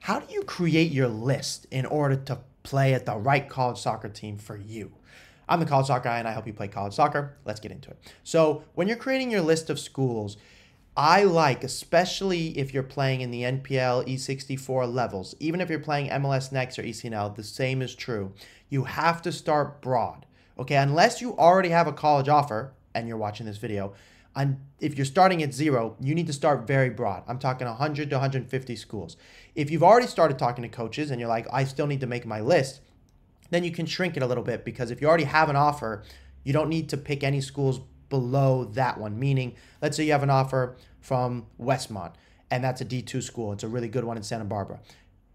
How do you create your list in order to play at the right college soccer team for you? I'm the college soccer guy and I help you play college soccer. Let's get into it. So when you're creating your list of schools, I like, especially if you're playing in the NPL, E64 levels, even if you're playing MLS Next or ECNL, the same is true. You have to start broad, okay? Unless you already have a college offer and you're watching this video, and if you're starting at 0, you need to start very broad. I'm talking 100 to 150 schools. If you've already started talking to coaches and you're like, I still need to make my list, then you can shrink it a little bit, because if you already have an offer, you don't need to pick any schools below that one. Meaning, let's say you have an offer from Westmont and that's a D2 school. It's a really good one in Santa Barbara.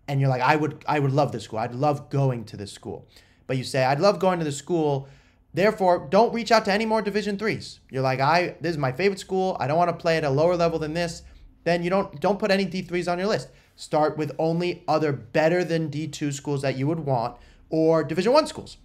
And you're like, I would love this school. I'd love going to this school. But you say, I'd love going to this school. Therefore, don't reach out to any more Division 3s. You're like, this is my favorite school. I don't want to play at a lower level than this. Then you don't put any D3s on your list. Start with only other better than D2 schools that you would want, or Division 1 schools.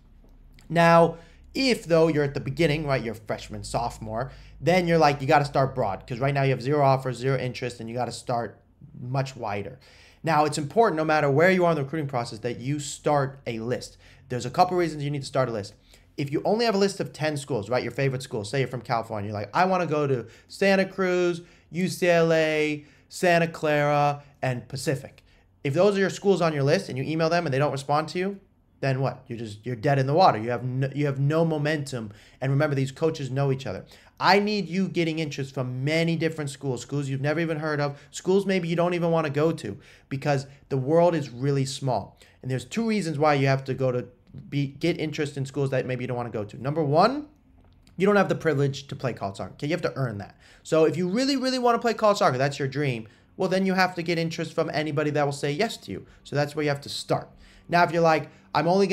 Now, if though you're at the beginning, right, you're freshman, sophomore, then you're like, you got to start broad, because right now you have 0 offers, 0 interest, and you got to start much wider. Now, it's important, no matter where you are in the recruiting process, that you start a list. There's a couple reasons you need to start a list. If you only have a list of 10 schools, right, your favorite schools, say you're from California, you're like, I want to go to Santa Cruz, UCLA, Santa Clara, and Pacific. If those are your schools on your list and you email them and they don't respond to you, then what? You're dead in the water. You have no momentum. And remember, these coaches know each other. I need you getting interest from many different schools you've never even heard of, schools maybe you don't even want to go to, because the world is really small. And there's 2 reasons why you have to go to get interest in schools that maybe you don't want to go to. Number 1, you don't have the privilege to play college soccer. Okay, you have to earn that. So if you really, really want to play college soccer, that's your dream, well, then you have to get interest from anybody that will say yes to you. So that's where you have to start. Now, if you're like, I'm only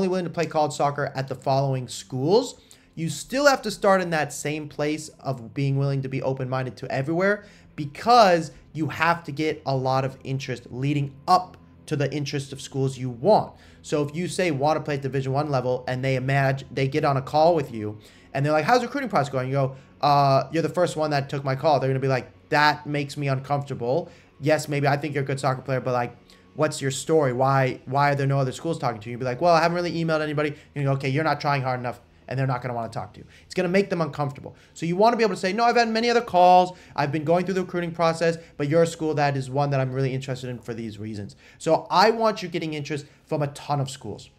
willing to play college soccer at the following schools, you still have to start in that same place of being willing to be open-minded to everywhere, because you have to get a lot of interest leading up to the interest of schools you want. So if you say want to play at Division 1 level and they get on a call with you and they're like, how's the recruiting process going? You go, you're the first one that took my call. They're going to be like, that makes me uncomfortable. Yes, maybe I think you're a good soccer player, but like, what's your story? Why are there no other schools talking to you? You'd be like, well, I haven't really emailed anybody. You go, okay, you're not trying hard enough, and they're not going to want to talk to you. It's going to make them uncomfortable. So you want to be able to say, no, I've had many other calls. I've been going through the recruiting process, but you're a school that is one that I'm really interested in for these reasons. So I want you getting interest from a ton of schools.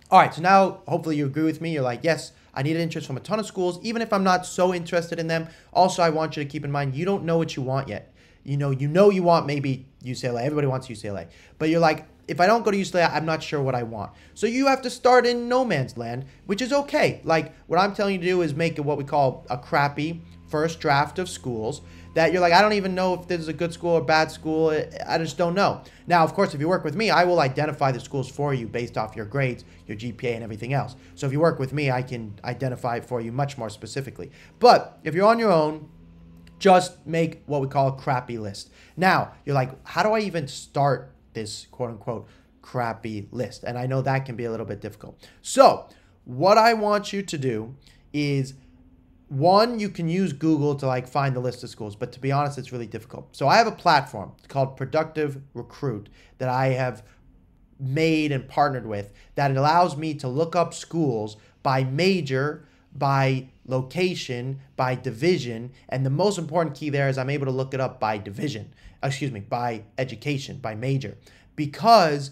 All right, so now hopefully you agree with me. You're like, yes, I need interest from a ton of schools, even if I'm not so interested in them. Also, I want you to keep in mind, you don't know what you want yet. You know you want maybe UCLA. Everybody wants UCLA. But you're like, if I don't go to UCLA, I'm not sure what I want. So you have to start in no man's land, which is okay. Like, what I'm telling you to do is make what we call a crappy first draft of schools that you're like, I don't even know if this is a good school or bad school. I just don't know. Now, of course, if you work with me, I will identify the schools for you based off your grades, your GPA, and everything else. So if you work with me, I can identify it for you much more specifically. But if you're on your own, just make what we call a crappy list. Now, you're like, how do I even start this quote-unquote crappy list? And I know that can be a little bit difficult. So what I want you to do is, 1, you can use Google to like find the list of schools, but to be honest, it's really difficult. So I have a platform called Productive Recruit that I have made and partnered with that it allows me to look up schools by major, by location, by division, and the most important key there is I'm able to look it up by division, by education, by major, because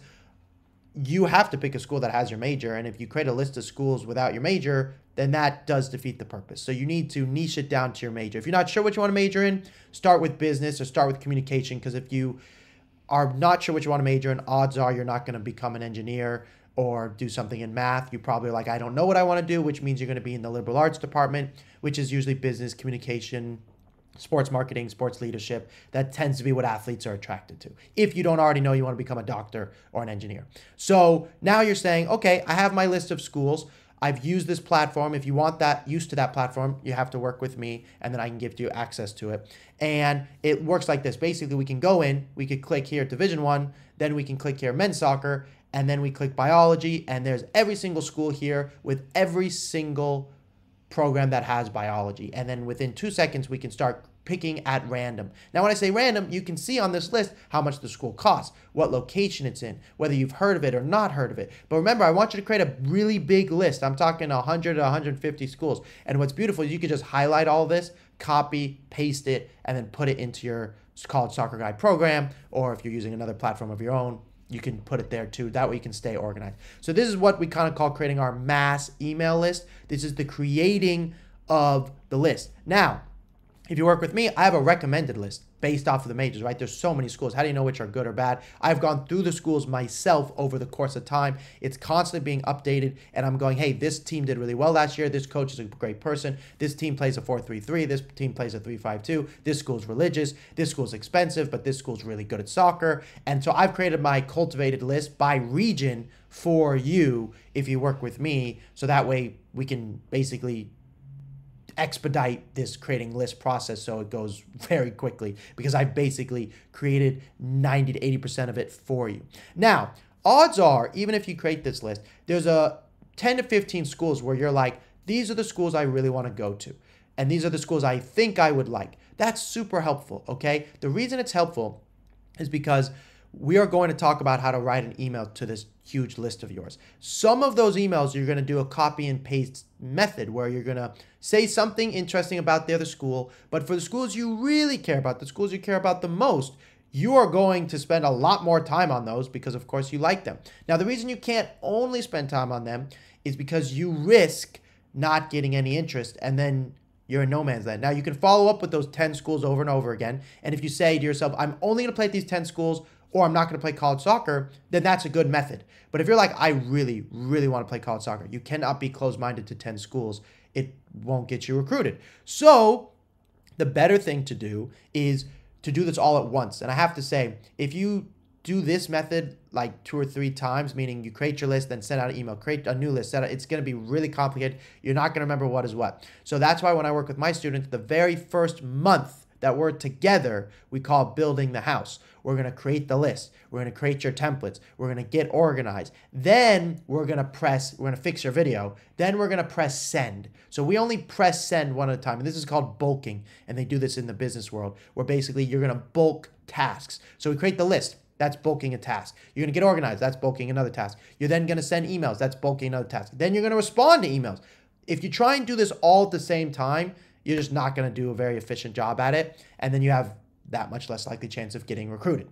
you have to pick a school that has your major, and if you create a list of schools without your major, then that does defeat the purpose. So you need to niche it down to your major. If you're not sure what you want to major in, start with business or start with communication, because if you are not sure what you want to major in, odds are you're not going to become an engineer or do something in math. You probably are like, I don't know what I want to do, which means you're going to be in the liberal arts department, which is usually business, communication, sports marketing, sports leadership. That tends to be what athletes are attracted to, if you don't already know you want to become a doctor or an engineer. So now you're saying, okay, I have my list of schools. I've used this platform. If you want that used to that platform, you have to work with me, and then I can give you access to it. And it works like this. Basically, we can go in, we could click here Division 1, then we can click here men's soccer, and then we click biology, and there's every single school here with every single program that has biology. And then within 2 seconds, we can start picking at random. Now, when I say random, you can see on this list how much the school costs, what location it's in, whether you've heard of it or not heard of it. But remember, I want you to create a really big list. I'm talking 100 to 150 schools. And what's beautiful is you can just highlight all this, copy, paste it, and then put it into your College Soccer Guide program. Or if you're using another platform of your own, you can put it there too. That way you can stay organized. So this is what we kind of call creating our mass email list. This is the creating of the list. Now, if you work with me, I have a recommended list based off of the majors, right? There's so many schools. How do you know which are good or bad? I've gone through the schools myself over the course of time. It's constantly being updated, and I'm going, hey, this team did really well last year. This coach is a great person. This team plays a 4-3-3. This team plays a 3-5-2. This school's religious. This school's expensive, but this school's really good at soccer. And so I've created my cultivated list by region for you if you work with me, so that way we can basically expedite this creating list process so it goes very quickly, because I've basically created 90 to 80% of it for you. Now, odds are, even if you create this list, there's a 10 to 15 schools where you're like, these are the schools I really want to go to, and these are the schools I think I would like. That's super helpful, okay? The reason it's helpful is because we are going to talk about how to write an email to this huge list of yours. Some of those emails, you're going to do a copy and paste method where you're going to say something interesting about the other school, but for the schools you really care about, the schools you care about the most, you are going to spend a lot more time on those because, of course, you like them. Now, the reason you can't only spend time on them is because you risk not getting any interest, and then you're in no man's land. Now, you can follow up with those 10 schools over and over again, and if you say to yourself, I'm only going to play at these 10 schools, or I'm not going to play college soccer, then that's a good method. But if you're like, I really, really want to play college soccer, you cannot be closed-minded to 10 schools. It won't get you recruited. So the better thing to do is to do this all at once. And I have to say, if you do this method like 2 or 3 times, meaning you create your list, then send out an email, create a new list, it's going to be really complicated. You're not going to remember what is what. So that's why when I work with my students, the very first month that we're together, we call building the house. We're going to create the list. We're going to create your templates. We're going to get organized. Then we're going to fix your video. Then we're going to press send. So we only press send one at a time. And this is called bulking. And they do this in the business world, where basically you're going to bulk tasks. So we create the list. That's bulking a task. You're going to get organized. That's bulking another task. You're then going to send emails. That's bulking another task. Then you're going to respond to emails. If you try and do this all at the same time, you're just not going to do a very efficient job at it. And then you have that much less likely chance of getting recruited.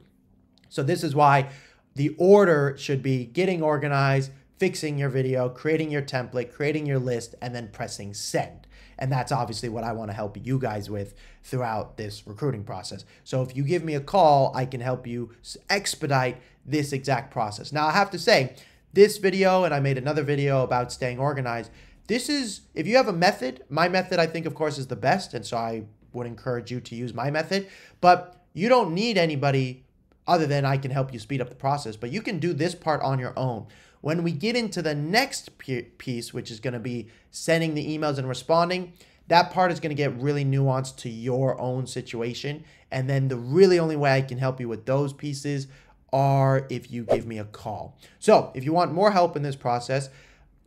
So this is why the order should be getting organized, fixing your video, creating your template, creating your list, and then pressing send. And that's obviously what I want to help you guys with throughout this recruiting process. So if you give me a call, I can help you expedite this exact process. Now, I have to say, this video, and I made another video about staying organized, this is, if you have a method, my method, I think, of course, is the best. And so I would encourage you to use my method. But you don't need anybody other than I can help you speed up the process. But you can do this part on your own. When we get into the next piece, which is going to be sending the emails and responding, that part is going to get really nuanced to your own situation. And then the really only way I can help you with those pieces are if you give me a call. So if you want more help in this process,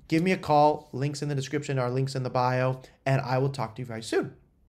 give me a call. Links in the description or links in the bio, and I will talk to you very soon.